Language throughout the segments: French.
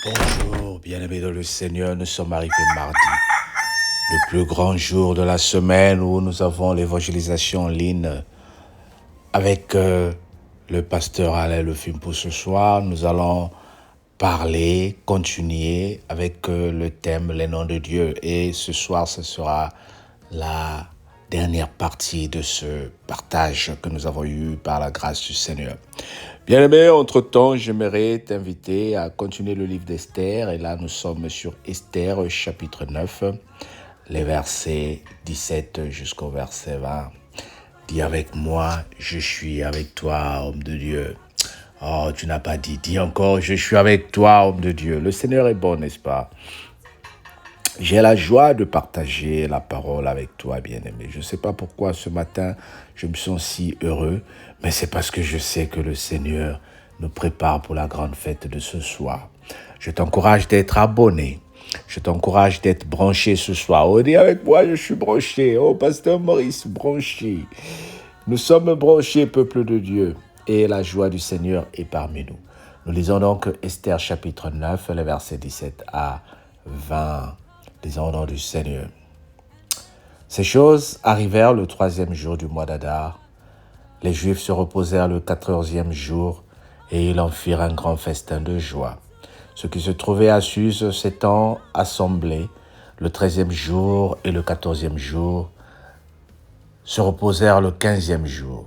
Bonjour, bien-aimés dans le Seigneur, nous sommes arrivés mardi, le plus grand jour de la semaine où nous avons l'évangélisation en ligne avec le pasteur Alain Le Film pour ce soir. Nous allons continuer avec le thème les noms de Dieu. Et ce soir, ce sera la dernière partie de ce partage que nous avons eu par la grâce du Seigneur. Bien-aimé, entre-temps, j'aimerais t'inviter à continuer le livre d'Esther. Et là, nous sommes sur Esther, chapitre 9, les versets 17 jusqu'au verset 20. Dis avec moi, je suis avec toi, homme de Dieu. Oh, tu n'as pas dit. Dis encore, je suis avec toi, homme de Dieu. Le Seigneur est bon, n'est-ce pas? J'ai la joie de partager la parole avec toi, bien-aimé. Je ne sais pas pourquoi ce matin, je me sens si heureux, mais c'est parce que je sais que le Seigneur nous prépare pour la grande fête de ce soir. Je t'encourage d'être abonné. Je t'encourage d'être branché ce soir. Oh, dis avec moi, je suis branché. Oh, pasteur Maurice, branché. Nous sommes branchés, peuple de Dieu, et la joie du Seigneur est parmi nous. Nous lisons donc Esther chapitre 9, les versets 17 à 20. Lisons au nom du Seigneur. Ces choses arrivèrent le 3e jour du mois d'Adar. Les Juifs se reposèrent le 14e jour et ils en firent un grand festin de joie. Ceux qui se trouvaient à Suse s'étant assemblés le 13e jour et le 14e jour se reposèrent le 15e jour.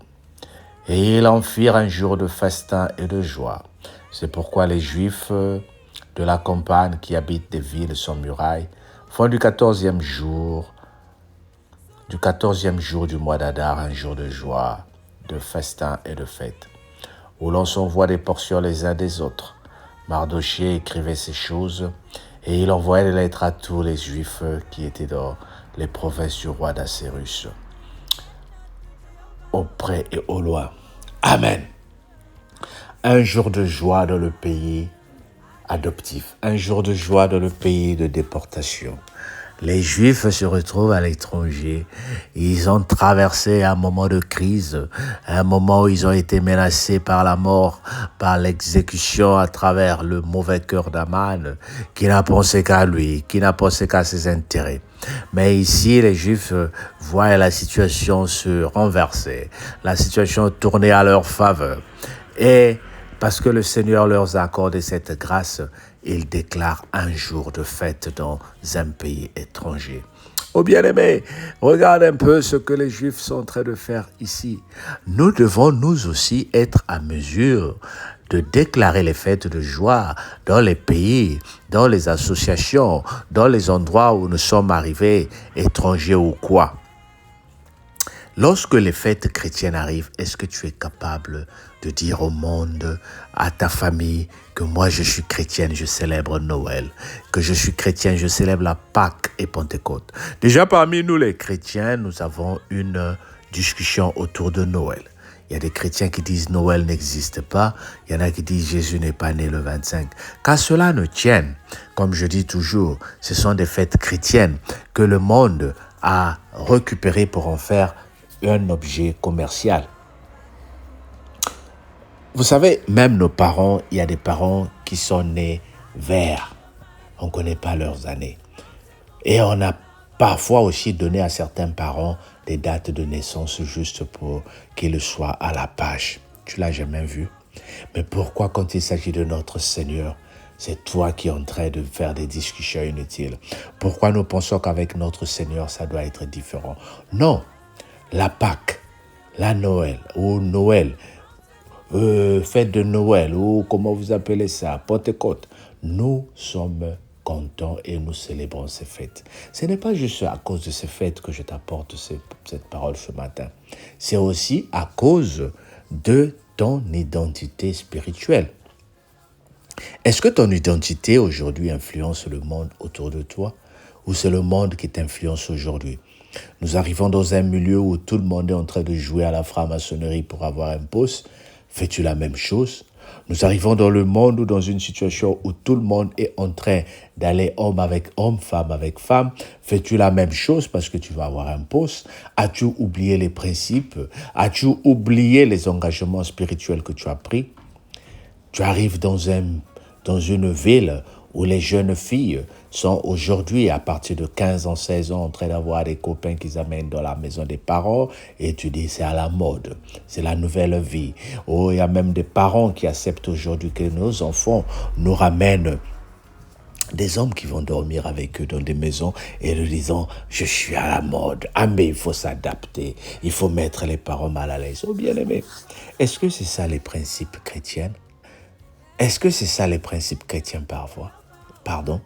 Et ils en firent un jour de festin et de joie. C'est pourquoi les Juifs de la campagne qui habitent des villes sans murailles font du 14e jour du mois d'Adar un jour de joie, de festin et de fête, où l'on s'envoie des portions les uns des autres. Mardochée écrivait ces choses, et il envoyait des lettres à tous les Juifs qui étaient dans les provinces du roi d'Assyrus, au près et au loin. Amen. Un jour de joie dans le pays adoptif, un jour de joie dans le pays de déportation. Les Juifs se retrouvent à l'étranger. Ils ont traversé un moment de crise, un moment où ils ont été menacés par la mort, par l'exécution à travers le mauvais cœur d'Aman, qui n'a pensé qu'à lui, qui n'a pensé qu'à ses intérêts. Mais ici, les Juifs voient la situation se renverser, la situation tourner à leur faveur. Et parce que le Seigneur leur a accordé cette grâce, ils déclarent un jour de fête dans un pays étranger. Oh bien-aimés, regarde un peu ce que les Juifs sont en train de faire ici. Nous devons nous aussi être à mesure de déclarer les fêtes de joie dans les pays, dans les associations, dans les endroits où nous sommes arrivés, étrangers ou quoi. Lorsque les fêtes chrétiennes arrivent, est-ce que tu es capable de dire au monde, à ta famille, que moi je suis chrétienne, je célèbre Noël, que je suis chrétien, je célèbre la Pâque et Pentecôte. Déjà parmi nous les chrétiens, nous avons une discussion autour de Noël. Il y a des chrétiens qui disent Noël n'existe pas, il y en a qui disent Jésus n'est pas né le 25. Qu'à cela ne tienne, comme je dis toujours, ce sont des fêtes chrétiennes que le monde a récupérées pour en faire un objet commercial. Vous savez, même nos parents, il y a des parents qui sont nés verts. On ne connaît pas leurs années. Et on a parfois aussi donné à certains parents des dates de naissance juste pour qu'ils soient à la page. Tu l'as jamais vu? Mais pourquoi quand il s'agit de notre Seigneur, c'est toi qui es en train de faire des discussions inutiles? Pourquoi nous pensons qu'avec notre Seigneur, ça doit être différent? Non. La Pâque, la Noël, ou Noël, fête de Noël, ou comment vous appelez ça, Pentecôte. Nous sommes contents et nous célébrons ces fêtes. Ce n'est pas juste à cause de ces fêtes que je t'apporte cette parole ce matin. C'est aussi à cause de ton identité spirituelle. Est-ce que ton identité aujourd'hui influence le monde autour de toi, ou c'est le monde qui t'influence aujourd'hui? Nous arrivons dans un milieu où tout le monde est en train de jouer à la franc-maçonnerie pour avoir un poste. Fais-tu la même chose? Nous arrivons dans le monde ou dans une situation où tout le monde est en train d'aller homme avec homme, femme avec femme. Fais-tu la même chose parce que tu vas avoir un poste? As-tu oublié les principes? As-tu oublié les engagements spirituels que tu as pris? Tu arrives dans une ville où les jeunes filles sont aujourd'hui, à partir de 15 ans, 16 ans, en train d'avoir des copains qu'ils amènent dans la maison des parents, et tu dis c'est à la mode, c'est la nouvelle vie. Oh, il y a même des parents qui acceptent aujourd'hui que nos enfants nous ramènent des hommes qui vont dormir avec eux dans des maisons et leur disant « Je suis à la mode. Ah, mais il faut s'adapter. Il faut mettre les parents mal à l'aise. » Oh, bien-aimé, est-ce que c'est ça les principes chrétiens? Est-ce que c'est ça les principes chrétiens parfois? Pardon?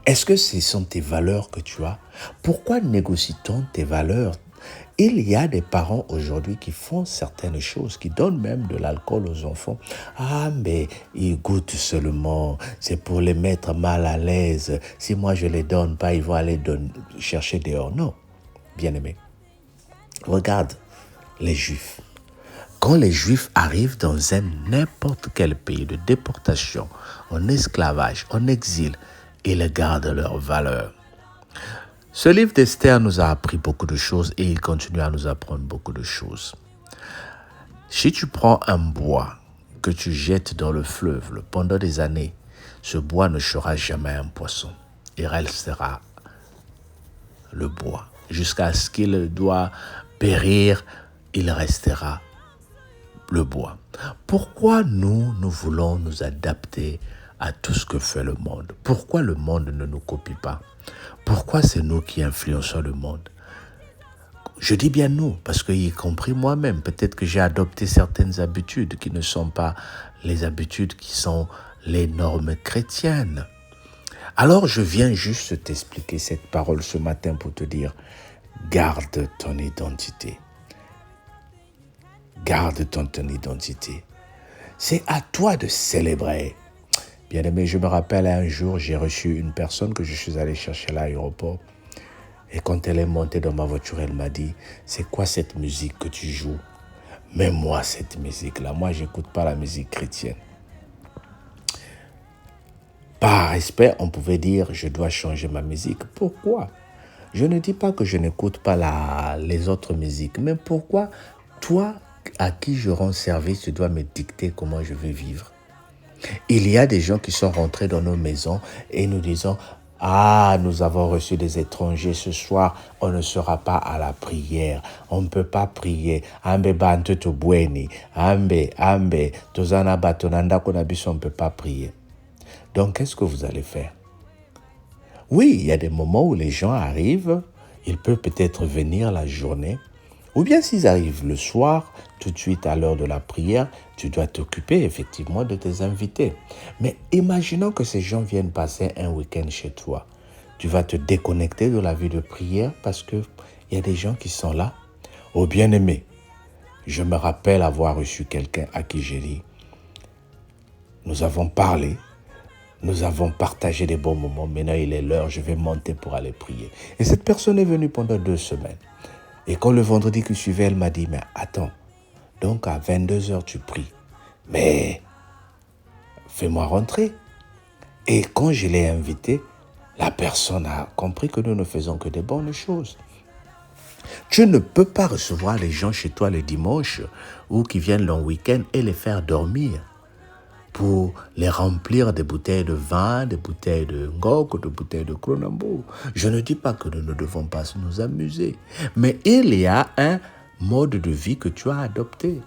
Est-ce que ce sont tes valeurs que tu as? Pourquoi négocie-t-on tes valeurs? Il y a des parents aujourd'hui qui font certaines choses, qui donnent même de l'alcool aux enfants. Ah, mais ils goûtent seulement, c'est pour les mettre mal à l'aise. Si moi je les donne pas, ils vont aller chercher dehors. Non, bien-aimé. Regarde les Juifs. Quand les Juifs arrivent dans n'importe quel pays de déportation, en esclavage, en exil, ils gardent leurs valeurs. Ce livre d'Esther nous a appris beaucoup de choses et il continue à nous apprendre beaucoup de choses. Si tu prends un bois que tu jettes dans le fleuve pendant des années, ce bois ne sera jamais un poisson. Il restera le bois. Jusqu'à ce qu'il doit périr, il restera le bois. Pourquoi nous voulons nous adapter à tout ce que fait le monde? Pourquoi le monde ne nous copie pas? Pourquoi c'est nous qui influençons le monde? Je dis bien nous, parce que, y compris moi-même, peut-être que j'ai adopté certaines habitudes qui ne sont pas les habitudes qui sont les normes chrétiennes. Alors, je viens juste t'expliquer cette parole ce matin pour te dire, garde ton identité. Garde ton identité. C'est à toi de célébrer. Bien-aimé, je me rappelle un jour, j'ai reçu une personne que je suis allé chercher à l'aéroport. Et quand elle est montée dans ma voiture, elle m'a dit, c'est quoi cette musique que tu joues? Mais moi, cette musique-là, moi, j'écoute pas la musique chrétienne. Par respect, on pouvait dire, je dois changer ma musique. Pourquoi? Je ne dis pas que je n'écoute pas les autres musiques, mais pourquoi toi, à qui je rends service, tu dois me dicter comment je vais vivre? Il y a des gens qui sont rentrés dans nos maisons et nous disons « Ah, nous avons reçu des étrangers ce soir, on ne sera pas à la prière, on ne peut pas prier. Ambe bantu to bueni, ambe, tozana batonanda konabiso, on ne peut pas prier. » Donc, qu'est-ce que vous allez faire? Oui, il y a des moments où les gens arrivent, ils peuvent peut-être venir la journée, ou bien s'ils arrivent le soir, tout de suite à l'heure de la prière, tu dois t'occuper effectivement de tes invités. Mais imaginons que ces gens viennent passer un week-end chez toi. Tu vas te déconnecter de la vie de prière parce qu'il y a des gens qui sont là. Oh bien-aimé, je me rappelle avoir reçu quelqu'un à qui j'ai dit, nous avons parlé, nous avons partagé des bons moments, maintenant il est l'heure, je vais monter pour aller prier. Et cette personne est venue pendant 2 semaines. Et quand le vendredi qui suivait, elle m'a dit, mais attends, donc à 22h tu pries, mais fais-moi rentrer. Et quand je l'ai invité, la personne a compris que nous ne faisons que des bonnes choses. Tu ne peux pas recevoir les gens chez toi le dimanche ou qui viennent le week-end et les faire dormir pour les remplir des bouteilles de vin, des bouteilles de ngok, des bouteilles de Kronenbourg. Je ne dis pas que nous ne devons pas nous amuser, mais il y a un mode de vie que tu as adopté.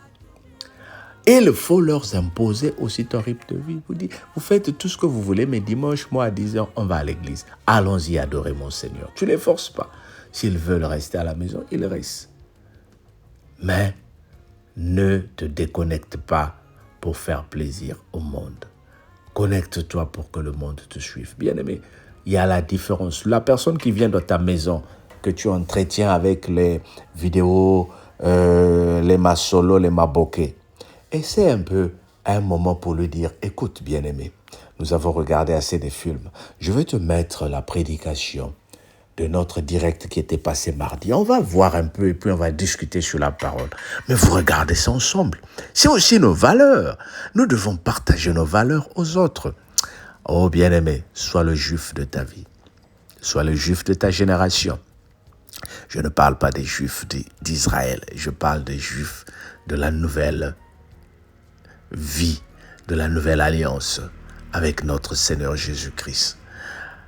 Il faut leur imposer aussi ton rythme de vie. Vous dites, vous faites tout ce que vous voulez, mais dimanche, moi, à 10h, on va à l'église. Allons-y adorer mon Seigneur. Tu ne les forces pas. S'ils veulent rester à la maison, ils restent. Mais ne te déconnecte pas pour faire plaisir au monde. Connecte-toi pour que le monde te suive. Bien-aimé, il y a la différence. La personne qui vient dans ta maison, que tu entretiens avec les vidéos, les masolos, les mabokés, essaie un peu un moment pour lui dire, écoute bien-aimé, nous avons regardé assez de films. Je vais te mettre la prédication de notre direct qui était passé mardi. On va voir un peu et puis on va discuter sur la parole. Mais vous regardez ça ensemble. C'est aussi nos valeurs. Nous devons partager nos valeurs aux autres. Oh bien-aimé, sois le juif de ta vie. Sois le juif de ta génération. Je ne parle pas des juifs d'Israël. Je parle des juifs de la nouvelle vie, de la nouvelle alliance. avec notre Seigneur Jésus-Christ.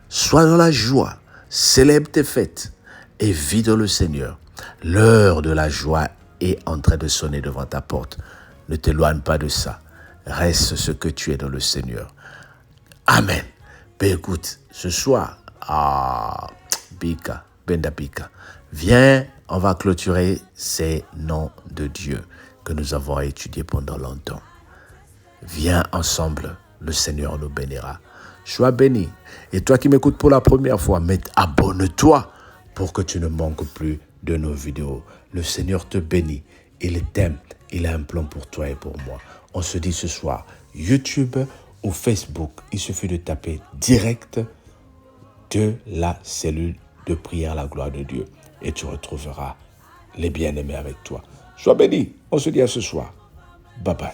Sois dans la joie, célèbre tes fêtes et vis dans le Seigneur. L'heure de la joie est en train de sonner devant ta porte. Ne t'éloigne pas de ça. Reste ce que tu es dans le Seigneur. Amen. Ben écoute, ce soir, Bika, Benda Bika, viens, on va clôturer ces noms de Dieu que nous avons étudiés pendant longtemps. Viens ensemble, le Seigneur nous bénira. Sois béni. Et toi qui m'écoutes pour la première fois, abonne-toi pour que tu ne manques plus de nos vidéos. Le Seigneur te bénit. Il t'aime. Il a un plan pour toi et pour moi. On se dit ce soir, YouTube ou Facebook. Il suffit de taper direct de la cellule de prière à la gloire de Dieu. Et tu retrouveras les bien-aimés avec toi. Sois béni. On se dit à ce soir. Bye bye.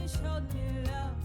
Showed me love.